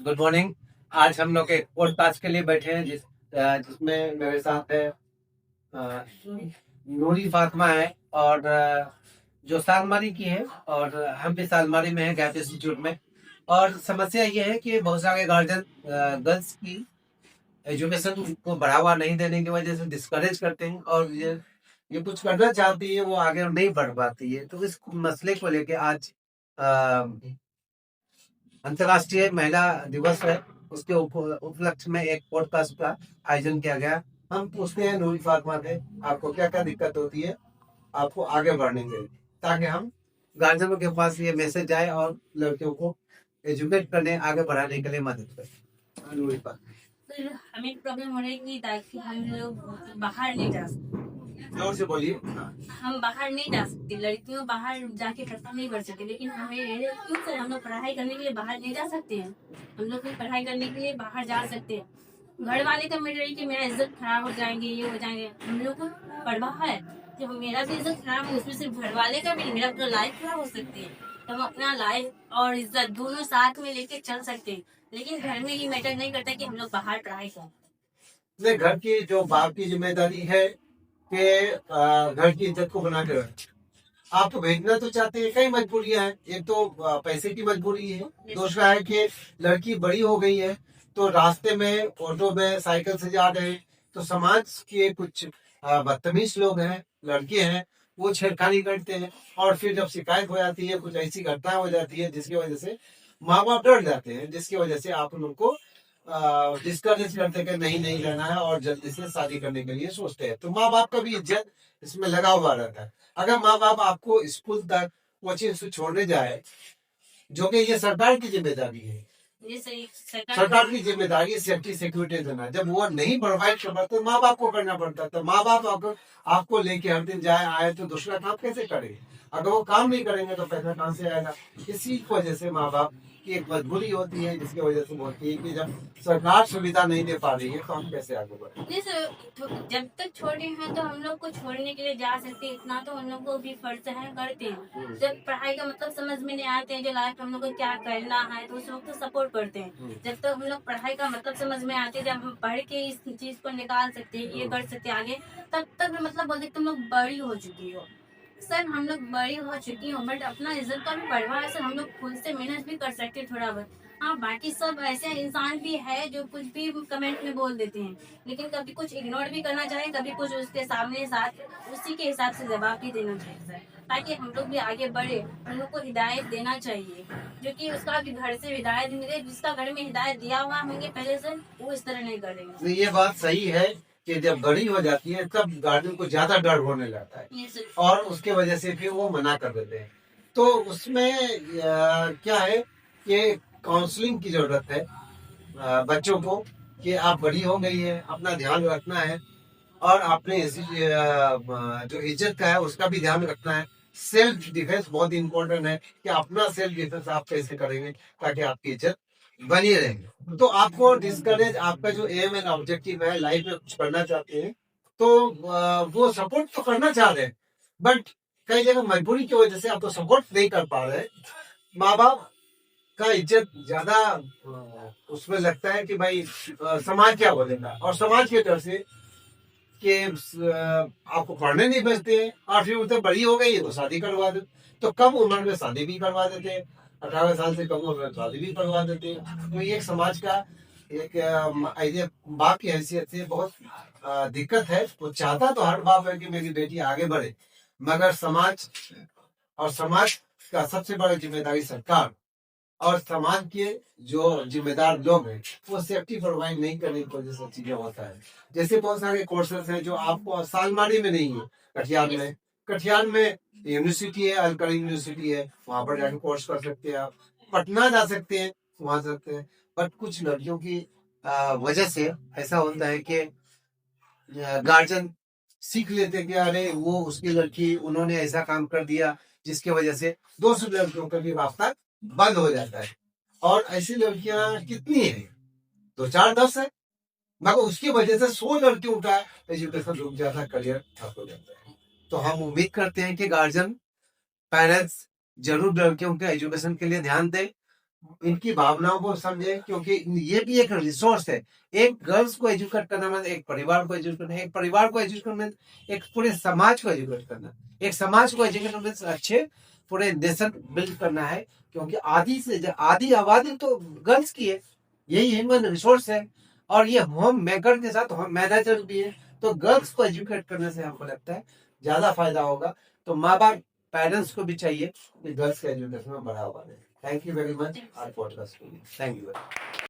Good morning. आज हम लोग एक पॉडकास्ट के लिए बैठे हैं जिसमें मेरे साथ है अ, नूरी फातिमा है और जो सालमारी की है और हम भी सालमारी में है गैप इंस्टीट्यूट में। और समस्या ये है कि बहुत सारे गार्जियन गर्ल्स की एजुकेशन को बढ़ावा नहीं देने की वजह से डिस्करेज करते हैं और ये कुछ करना चाहती है वो आगे नहीं बढ़ पाती है। तो इस मसले को लेके आज अंतर्राष्ट्रीय महिला दिवस है, उसके उपलक्ष्य में एक पॉडकास्ट का आयोजन किया गया। हम पूछते हैं नूरी फातिमा से, आपको क्या क्या दिक्कत होती है आपको आगे बढ़ने के लिए, ताकि हम गार्जियनों के पास ये मैसेज जाए और लड़कियों को एजुकेट करने आगे बढ़ाने के लिए मदद करें। नूरी फातिमा, सर हमें प्रॉब्लम हो रही है कि ताकि हम लोग बाहर नहीं जा सकते। जोर से बोलिए। हम बाहर नहीं जा सकते, लड़कियों बाहर जाके परफॉर्म नहीं कर सकते। लेकिन हमें क्यों सर, हम लोग पढ़ाई करने के लिए बाहर नहीं जा सकते हैं। हम लोग भी पढ़ाई करने के लिए बाहर जा सकते हैं। घर वाले का मिल रही कि मेरा इज्जत खराब हो जाएंगे, ये हो जाएंगे। हम लोग को परवाह है कि मेरा भी इज्जत खराब हो, उसमें सिर्फ घर वाले का भी, मेरा पूरा लाइफ खराब हो सकती है। तो हम अपना लाइफ और इज्जत दोनों साथ में लेके चल सकते हैं। लेकिन घर में ये मैटर नहीं करता कि हम लोग बाहर पढ़ाई करें। इसलिए घर की जो बाप की जिम्मेदारी है कि घर की इज्जत को बना के रखें। आप तो भेजना तो चाहते हैं, कई मजबूरियां हैं। एक तो पैसे की मजबूरी है, दूसरा है कि लड़की बड़ी हो गई है तो रास्ते में ऑटो में साइकिल से जा रहे हैं तो समाज के कुछ बदतमीज लोग हैं, लड़के हैं, वो छेड़खानी करते हैं और फिर जब शिकायत हो जाती है, कुछ ऐसी घटना हो जाती है जिसकी वजह से माँ बाप डर जाते हैं, जिसकी वजह से आप उनको डिस्करेज करते हैं कि नहीं नहीं रहना है और जल्दी से शादी करने के लिए सोचते हैं। तो माँ बाप का भी इज्जत इसमें लगा हुआ रहता है। अगर माँ बाप आपको स्कूल तक कोचिंग से छोड़ने जाए, जो कि ये सरकार की जिम्मेदारी है, ये सही सरकार की जिम्मेदारी है सेफ्टी सिक्योरिटी देना। जब वो नहीं प्रोवाइड कर पाते तो माँ बाप को करना पड़ता है। तो माँ बाप अगर आपको लेके हर दिन जाए आए तो दूसरा काम कैसे करेंगे? अगर वो काम नहीं करेंगे तो पैसा कहाँ से आएगा? इसी वजह से माँ बाप की एक मजबूरी होती है, जिसकी वजह से बोलती है कि जब सरकार सुविधा नहीं दे पा रही है तो हम कैसे आगे बढ़े। जब तक छोटे हैं तो हम लोग को छोड़ने के लिए जा सकते हैं, इतना तो हम लोग को भी फर्ज है, करते हैं। जब पढ़ाई का मतलब समझ में नहीं आते हैं, जो लाइफ हम लोग को क्या करना है, तो उस वक्त तो सपोर्ट करते हैं। जब तक हम लोग पढ़ाई का मतलब समझ में आते हैं, जब हम पढ़ के इस चीज को निकाल सकते हैं, ये कर सकते हैं आगे, तब तक मतलब बोलते तुम लोग बड़ी हो चुकी हो। सर हम लोग बड़ी हो चुकी हूँ, बट अपना इज्जत का भी परवाह है सर। हम लोग खुद से मेहनत भी कर सकते हैं थोड़ा बहुत। हाँ, बाकी सब ऐसे इंसान भी है जो कुछ भी कमेंट में बोल देते हैं, लेकिन कभी कुछ इग्नोर भी करना चाहिए, कभी कुछ उसके सामने साथ उसी के हिसाब से जवाब भी देना चाहिए सर, ताकि हम लोग भी आगे बढ़े। हम लोग को हिदायत देना चाहिए, जो कि उसका भी घर से हिदायत मिले। जिसका घर में हिदायत दिया हुआ होंगे पहले से, वो इस तरह नहीं करेंगे। तो ये बात सही है कि जब बड़ी हो जाती है तब गार्जियन को ज्यादा डर होने लगता है और उसके वजह से फिर वो मना कर देते हैं। तो उसमें क्या है कि काउंसलिंग की जरूरत है बच्चों को, कि आप बड़ी हो गई है, अपना ध्यान रखना है और अपने जो इज्जत का है उसका भी ध्यान रखना है। सेल्फ डिफेंस बहुत इंपॉर्टेंट है कि अपना सेल्फ डिफेंस आप कैसे करेंगे ताकि आपकी इज्जत बनी रहेगी। तो आपको डिस्करेज, आपका जो एम एंड ऑब्जेक्टिव है, लाइफ में कुछ करना चाहते हैं तो वो सपोर्ट तो करना चाह रहे हैं, बट कई जगह मजबूरी की वजह से आप तो सपोर्ट नहीं कर पा रहे। माँ बाप का इज्जत ज्यादा उसमें लगता है कि भाई समाज क्या बोलेगा, और समाज के डर से कि आपको पढ़ने नहीं बचते हैं और फिर उधर बड़ी हो गई है तो शादी करवा दे। तो कम उम्र में शादी भी करवा देते हैं, 18 साल से कम उम्र में शादी भी करवा देते हैं। तो ये एक समाज का एक बाप की हैसियत से बहुत दिक्कत है। वो चाहता तो हर बाप है कि मेरी बेटी आगे बढ़े, मगर समाज का सबसे बड़ा जिम्मेदारी सरकार और समाज के जो जिम्मेदार लोग हैं वो सेफ्टी प्रोवाइड नहीं करने की वजह से चीजें होता है। जैसे बहुत सारे कोर्सेस हैं जो आपको सालमारी में नहीं है, कटिहार में यूनिवर्सिटी है, अलकड़ी यूनिवर्सिटी है, वहां पर जाके कोर्स कर सकते हैं आप। पटना जा सकते हैं, वहां सकते हैं। बट कुछ लड़कियों की वजह से ऐसा होता है कि गार्जियन सीख लेते हैं कि अरे वो उसकी लड़की, उन्होंने ऐसा काम कर दिया जिसकी वजह से दूसरी लड़कियों का भी रास्ता बंद हो जाता है। और ऐसी लड़कियां कितनी है? दो चार दस है, मगर उसकी वजह से 100 लड़कियों का एजुकेशन रुक जाता है, करियर ठप हो जाता है। तो हम उम्मीद करते हैं कि गार्जियन, पेरेंट्स जरूर लड़कियों के एजुकेशन के लिए ध्यान दें इनकी भावनाओं को समझे, क्योंकि ये भी एक रिसोर्स है। एक गर्ल्स को एजुकेट करना मतलब एक परिवार को एजुकेट करना, एक परिवार को एजुकेट करना एक पूरे समाज को एजुकेट करना, एक समाज को एजुकेट करने से अच्छे पूरे नेशन बिल्ड करना है, क्योंकि आधी आबादी तो गर्ल्स की है, यही ह्यूमन रिसोर्स है, और ये होम मेकर के साथ होम मैनेजर भी है। तो गर्ल्स को एजुकेट करने से हमको लगता है ज्यादा फायदा होगा। तो माँ बाप पेरेंट्स को भी चाहिए कि गर्ल्स के एजुकेशन में बढ़ावा दें। Thank you very much. Our podcast. Thank you.